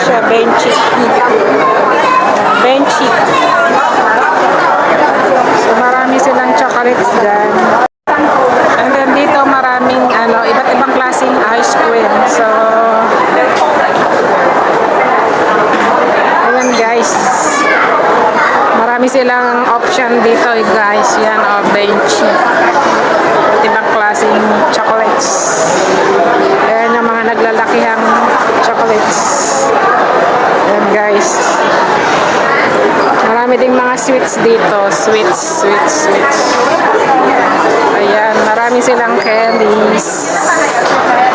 siya, benchy. Benchy. So marami silang chocolates dyan. And then dito maraming iba't ibang klaseng ice cream. So ayan guys. Marami silang option dito guys. Yan benchy. Iba't ibang klaseng chocolates. Ayan yung mga naglalakihang chocolates. Ayan guys. Marami ding mga sweets dito. Sweets. Ayan, marami silang candies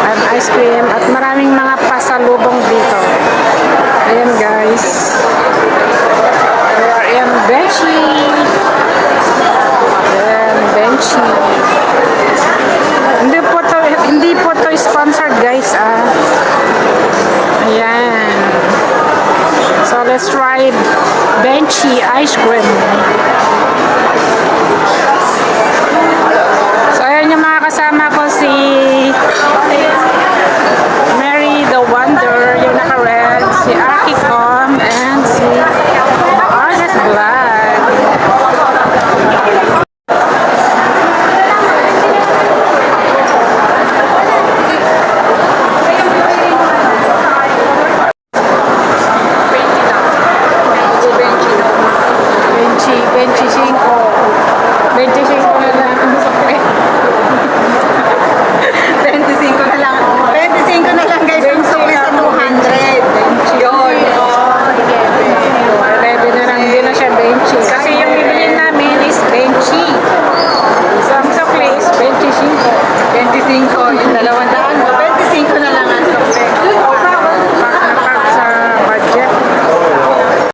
and ice cream at maraming mga pasalubong dito. Ayan guys. Ayan, benchy. Ayan, benchy. Hindi po to sponsored guys Ayan. So let's try benchy ice cream. So ayan yung mga kasama ko, si Mary the Wonder, yung naka-red, si Aki Com, and si Artist Black. Benchy 5. Benchy 5 na lang. 25 na lang. 25 na lang guys. Ang sukli sa 200. Yun. 11 na lang, hindi na siya benchy. Kasi yung bibilin namin is benchy. So ang sukli is benchy 5. 25. Yung 200.